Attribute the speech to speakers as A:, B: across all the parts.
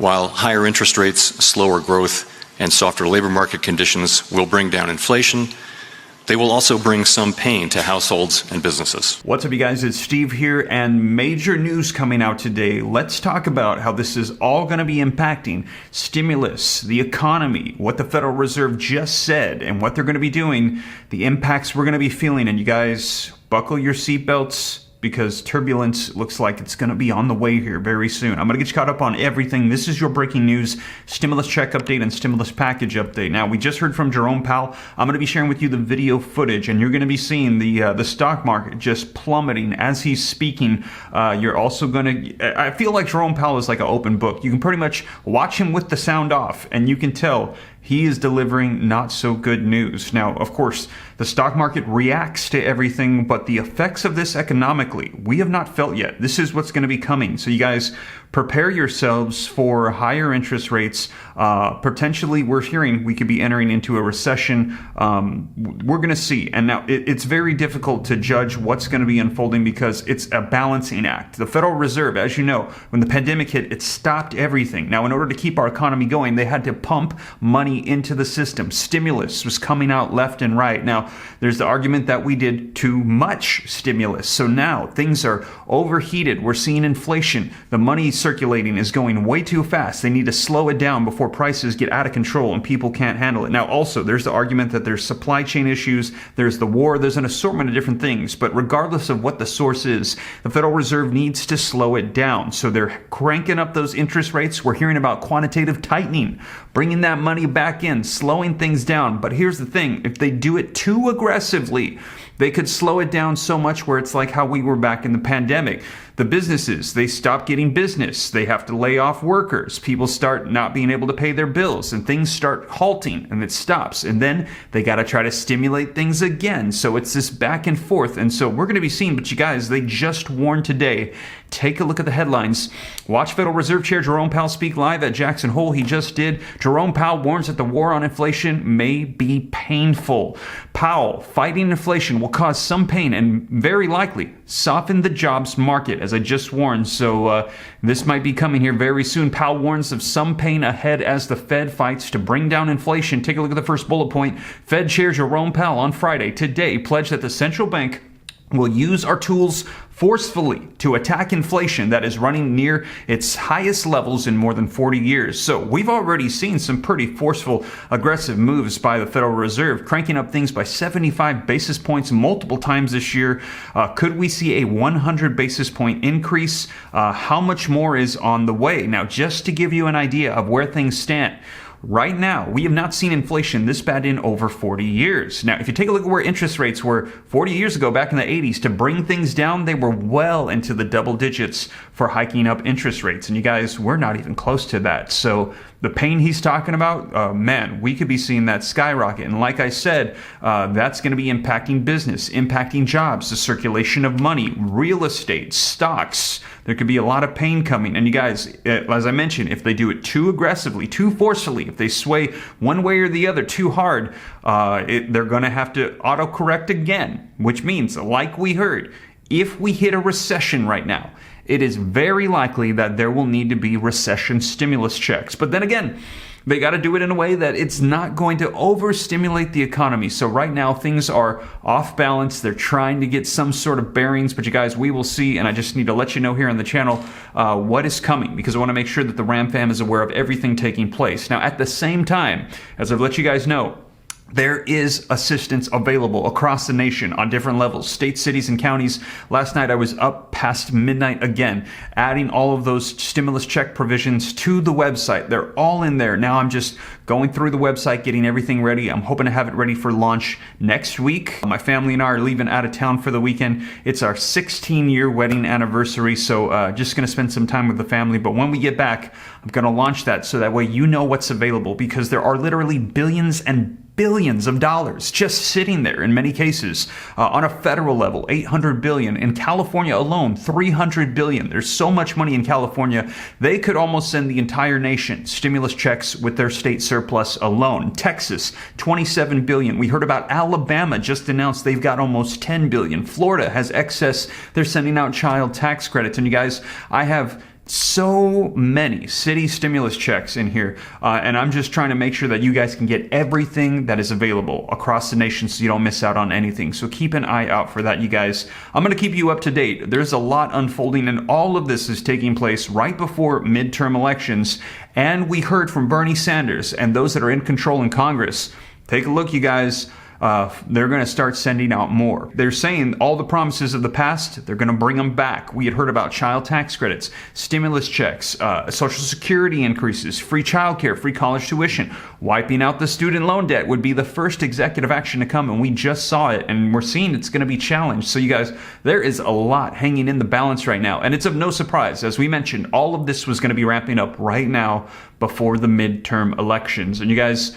A: While higher interest rates, slower growth, and softer labor market conditions will bring down inflation, they will also bring some pain to households and businesses.
B: What's up, you guys? It's Steve here, and major news coming out today. Let's talk about how this is all going to be impacting stimulus, the economy, what the Federal Reserve just said, and what they're going to be doing, the impacts we're going to be feeling. And you guys, buckle your seatbelts, because turbulence looks like it's going to be on the way here very soon. I'm going to get you caught up on everything. This is your breaking news, stimulus check update and stimulus package update. Now, we just heard from Jerome Powell. I'm going to be sharing with you the video footage, and you're going to be seeing the stock market just plummeting as he's speaking. You're also going to, I feel like Jerome Powell is like an open book. You can pretty much watch him with the sound off, and you can tell he is delivering not so good news. Now, of course, the stock market reacts to everything, but the effects of this economically, we have not felt yet. This is what's going to be coming. So you guys, prepare yourselves for higher interest rates. Potentially, we're hearing we could be entering into a recession. We're going to see. And now it's very difficult to judge what's going to be unfolding because it's a balancing act. The Federal Reserve, as you know, when the pandemic hit, it stopped everything. Now, in order to keep our economy going, they had to pump money into the system. Stimulus was coming out left and right. Now, there's the argument that we did too much stimulus. So now things are overheated. We're seeing inflation. The money circulating is going way too fast. They need to slow it down before prices get out of control and people can't handle it. Now, also, there's the argument that there's supply chain issues. There's the war. There's an assortment of different things. But regardless of what the source is, the Federal Reserve needs to slow it down. So they're cranking up those interest rates. We're hearing about quantitative tightening, bringing that money back in, slowing things down. But here's the thing. If they do it too aggressively, they could slow it down so much where it's like how we were back in the pandemic. The businesses, they stop getting business. They have to lay off workers. People start not being able to pay their bills and things start halting and it stops. And then they got to try to stimulate things again. So it's this back and forth. And so we're going to be seeing, but you guys, they just warned today. Take a look at the headlines. Watch Federal Reserve Chair Jerome Powell speak live at Jackson Hole. He just did. Jerome Powell warns that the war on inflation may be painful. Powell, fighting inflation will cause some pain and very likely soften the jobs market, as I just warned. So this might be coming here very soon. Powell warns of some pain ahead as the Fed fights to bring down inflation. Take a look at the first bullet point. Fed Chair Jerome Powell on Friday today pledged that the central bank will use our tools forcefully to attack inflation that is running near its highest levels in more than 40 years. So we've already seen some pretty forceful, aggressive moves by the Federal Reserve, cranking up things by 75 basis points multiple times this year. Could we see a 100 basis point increase? How much more is on the way? Now, just to give you an idea of where things stand, right now, we have not seen inflation this bad in over 40 years. Now, if you take a look at where interest rates were 40 years ago, back in the 80s, to bring things down, they were well into the double digits for hiking up interest rates. And you guys, we're not even close to that. So the pain he's talking about, man, we could be seeing that skyrocket. And like I said, that's going to be impacting business, impacting jobs, the circulation of money, real estate, stocks. There could be a lot of pain coming. And you guys, as I mentioned, if they do it too aggressively, too forcefully, if they sway one way or the other too hard, they're going to have to autocorrect again, which means, like we heard, if we hit a recession right now, it is very likely that there will need to be recession stimulus checks. But then again, they got to do it in a way that it's not going to overstimulate the economy. So right now, things are off balance. They're trying to get some sort of bearings. But you guys, we will see. And I just need to let you know here on the channel what is coming, because I want to make sure that the Ram fam is aware of everything taking place. Now, at the same time, as I've let you guys know, there is assistance available across the nation on different levels, states, cities, and counties. Last night I was up past midnight again, adding all of those stimulus check provisions to the website. They're all in there. Now I'm just going through the website, getting everything ready. I'm hoping to have it ready for launch next week. My family and I are leaving out of town for the weekend. It's our 16-year wedding anniversary, so just going to spend some time with the family. But when we get back, I'm going to launch that so that way you know what's available, because there are literally billions and billions of dollars just sitting there in many cases on a federal level, $800 billion. In California alone, $300 billion. There's so much money in California, they could almost send the entire nation stimulus checks with their state surplus alone. Texas, $27 billion. We heard about Alabama just announced they've got almost $10 billion. Florida has excess. They're sending out child tax credits. And you guys, I have so many city stimulus checks in here, and I'm just trying to make sure that you guys can get everything that is available across the nation so you don't miss out on anything. So keep an eye out for that, you guys. I'm going to keep you up to date. There's a lot unfolding, and all of this is taking place right before midterm elections, and we heard from Bernie Sanders and those that are in control in Congress. Take a look, you guys. They're going to start sending out more. They're saying all the promises of the past, they're going to bring them back. We had heard about child tax credits, stimulus checks, Social Security increases, free childcare, free college tuition, wiping out the student loan debt would be the first executive action to come, and we just saw it, and we're seeing it's going to be challenged. So you guys, there is a lot hanging in the balance right now, and it's of no surprise. As we mentioned, all of this was going to be ramping up right now before the midterm elections. And you guys,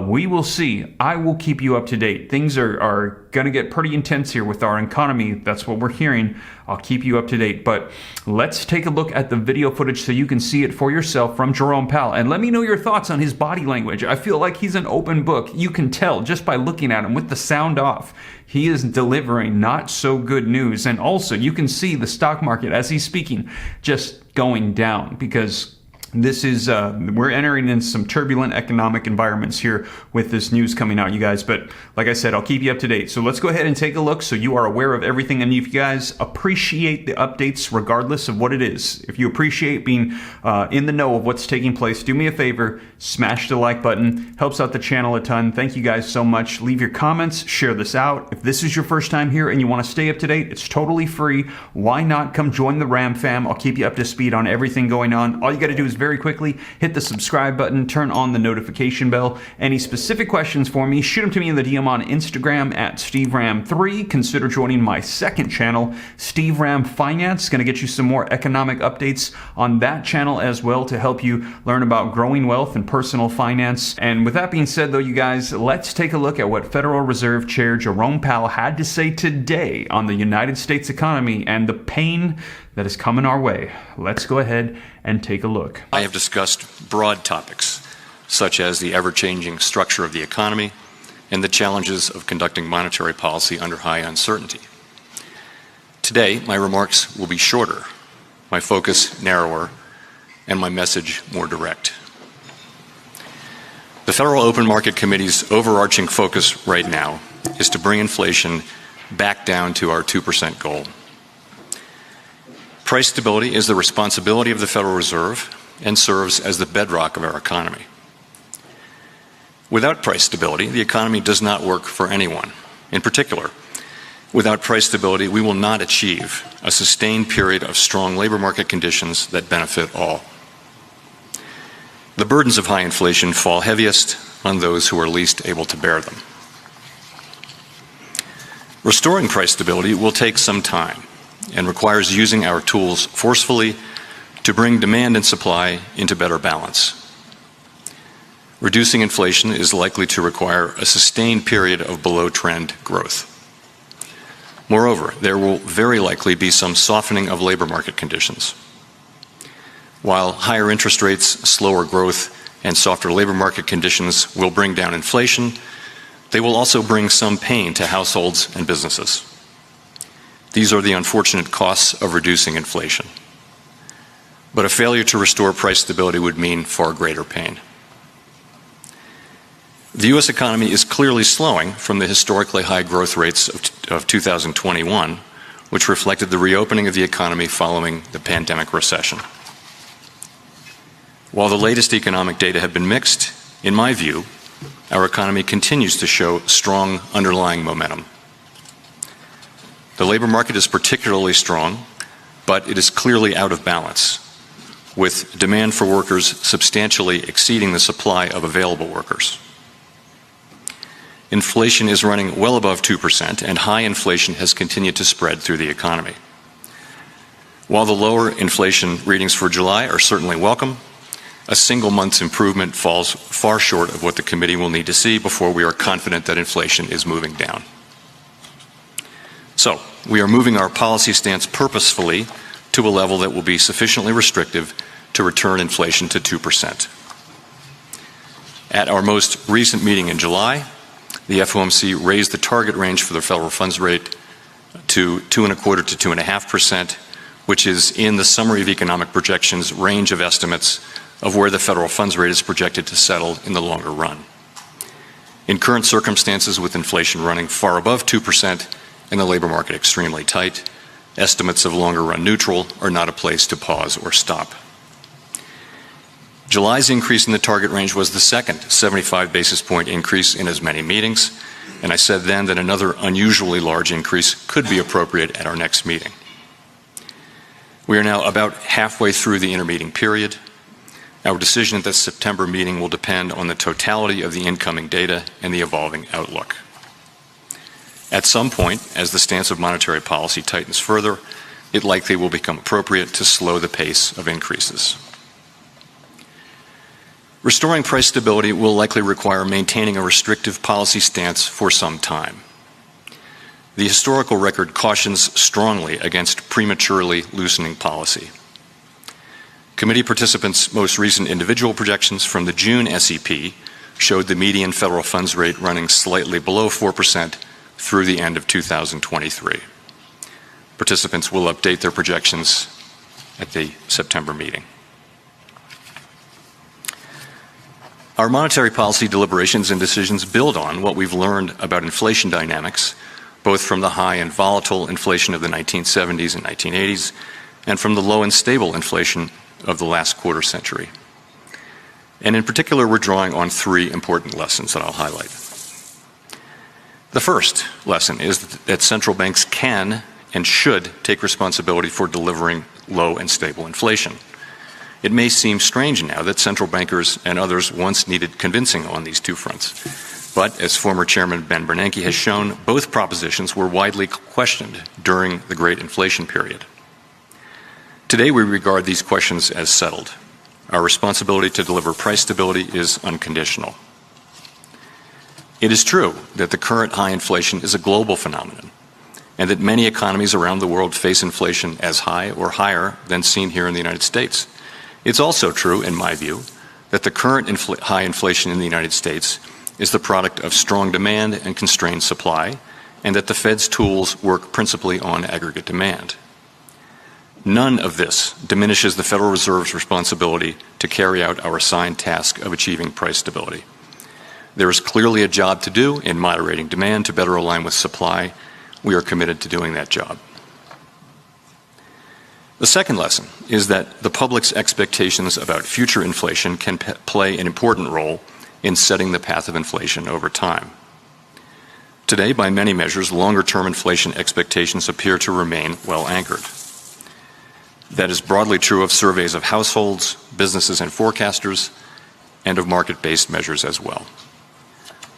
B: we will see. I will keep you up to date. Things are going to get pretty intense here with our economy. That's what we're hearing. I'll keep you up to date. But let's take a look at the video footage so you can see it for yourself from Jerome Powell. And let me know your thoughts on his body language. I feel like he's an open book. You can tell just by looking at him with the sound off. He is delivering not so good news. And also, you can see the stock market as he's speaking just going down because this is, we're entering in some turbulent economic environments here with this news coming out, you guys. But like I said, I'll keep you up to date. So let's go ahead and take a look so you are aware of everything. And if you guys appreciate the updates, regardless of what it is, if you appreciate being in the know of what's taking place, do me a favor, smash the like button. Helps out the channel a ton. Thank you guys so much. Leave your comments, share this out. If this is your first time here and you want to stay up to date, it's totally free. Why not come join the Ram fam? I'll keep you up to speed on everything going on. All you got to do is very quickly hit the subscribe button, turn on the notification bell. Any specific questions for me, shoot them to me in the DM on Instagram at SteveRam3. Consider joining my second channel, Steve Ram Finance. Going to get you some more economic updates on that channel as well to help you learn about growing wealth and personal finance. And with that being said, though, you guys, let's take a look at what Federal Reserve Chair Jerome Powell had to say today on the United States economy and the pain that is coming our way. Let's go ahead and take a look.
A: I have discussed broad topics, such as the ever-changing structure of the economy and the challenges of conducting monetary policy under high uncertainty. Today, my remarks will be shorter, my focus narrower, and my message more direct. The Federal Open Market Committee's overarching focus right now is to bring inflation back down to our 2% goal. Price stability is the responsibility of the Federal Reserve and serves as the bedrock of our economy. Without price stability, the economy does not work for anyone. In particular, without price stability, we will not achieve a sustained period of strong labor market conditions that benefit all. The burdens of high inflation fall heaviest on those who are least able to bear them. Restoring price stability will take some time and requires using our tools forcefully to bring demand and supply into better balance. Reducing inflation is likely to require a sustained period of below-trend growth. Moreover, there will very likely be some softening of labor market conditions. While higher interest rates, slower growth, and softer labor market conditions will bring down inflation, they will also bring some pain to households and businesses. These are the unfortunate costs of reducing inflation. But a failure to restore price stability would mean far greater pain. The U.S. economy is clearly slowing from the historically high growth rates of 2021, which reflected the reopening of the economy following the pandemic recession. While the latest economic data have been mixed, in my view, our economy continues to show strong underlying momentum. The labor market is particularly strong, but it is clearly out of balance, with demand for workers substantially exceeding the supply of available workers. Inflation is running well above 2%, and high inflation has continued to spread through the economy. While the lower inflation readings for July are certainly welcome, a single month's improvement falls far short of what the committee will need to see before we are confident that inflation is moving down. So, we are moving our policy stance purposefully to a level that will be sufficiently restrictive to return inflation to 2%. At our most recent meeting in July, the FOMC raised the target range for the federal funds rate to 2.25% to 2.5%, which is in the summary of economic projections range of estimates of where the federal funds rate is projected to settle in the longer run. In current circumstances, with inflation running far above 2% and the labor market extremely tight, estimates of longer run neutral are not a place to pause or stop. July's increase in the target range was the second 75 basis point increase in as many meetings, and I said then that another unusually large increase could be appropriate at our next meeting. We are now about halfway through the intermeeting period. Our decision at the September meeting will depend on the totality of the incoming data and the evolving outlook. At some point, as the stance of monetary policy tightens further, it likely will become appropriate to slow the pace of increases. Restoring price stability will likely require maintaining a restrictive policy stance for some time. The historical record cautions strongly against prematurely loosening policy. Committee participants' most recent individual projections from the June SEP showed the median federal funds rate running slightly below 4% through the end of 2023. Participants will update their projections at the September meeting. Our monetary policy deliberations and decisions build on what we've learned about inflation dynamics, both from the high and volatile inflation of the 1970s and 1980s, and from the low and stable inflation of the last quarter century. And in particular, we're drawing on three important lessons that I'll highlight. The first lesson is that central banks can and should take responsibility for delivering low and stable inflation. It may seem strange now that central bankers and others once needed convincing on these two fronts. But as former Chairman Ben Bernanke has shown, both propositions were widely questioned during the Great Inflation period. Today, we regard these questions as settled. Our responsibility to deliver price stability is unconditional. It is true that the current high inflation is a global phenomenon, and that many economies around the world face inflation as high or higher than seen here in the United States. It's also true, in my view, that the current high inflation in the United States is the product of strong demand and constrained supply, and that the Fed's tools work principally on aggregate demand. None of this diminishes the Federal Reserve's responsibility to carry out our assigned task of achieving price stability. There is clearly a job to do in moderating demand to better align with supply. We are committed to doing that job. The second lesson is that the public's expectations about future inflation can play an important role in setting the path of inflation over time. Today, by many measures, longer-term inflation expectations appear to remain well anchored. That is broadly true of surveys of households, businesses, and forecasters, and of market-based measures as well.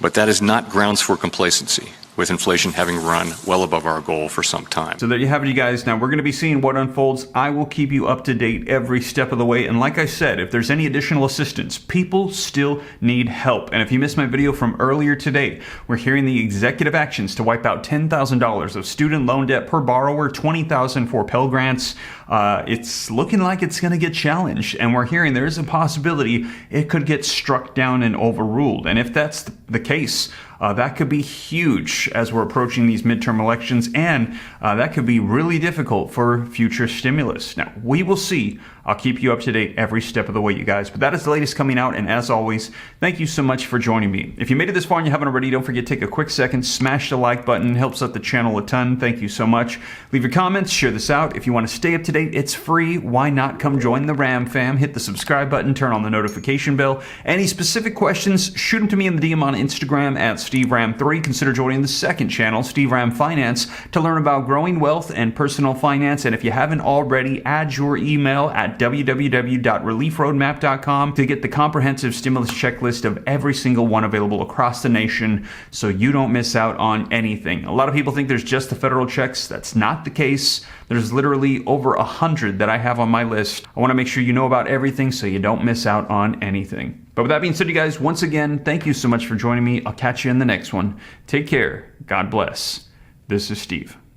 A: But that is not grounds for complacency, with inflation having run well above our goal for some time.
B: So there you have it, you guys. Now we're going to be seeing what unfolds. I will keep you up to date every step of the way. And like I said, if there's any additional assistance, people still need help. And if you missed my video from earlier today, we're hearing the executive actions to wipe out $10,000 of student loan debt per borrower, $20,000 for Pell Grants. It's looking like it's going to get challenged. And we're hearing there is a possibility it could get struck down and overruled. And if that's the case, that could be huge as we're approaching these midterm elections, and that could be really difficult for future stimulus. Now, we will see. I'll keep you up to date every step of the way, you guys. But that is the latest coming out, and as always, thank you so much for joining me. If you made it this far and you haven't already, don't forget to take a quick second, smash the like button, helps out the channel a ton. Thank you so much. Leave your comments, share this out. If you want to stay up to date, it's free. Why not come join the Ram fam? Hit the subscribe button, turn on the notification bell. Any specific questions, shoot them to me in the DM on Instagram at SteveRam3. Consider joining the second channel, Steve Ram Finance, to learn about growing wealth and personal finance. And if you haven't already, add your email at www.reliefroadmap.com to get the comprehensive stimulus checklist of every single one available across the nation so you don't miss out on anything. A lot of people think there's just the federal checks. That's not the case. There's literally over 100 that I have on my list. I want to make sure you know about everything so you don't miss out on anything. But with that being said, you guys, once again, thank you so much for joining me. I'll catch you in the next one. Take care. God bless. This is Steve.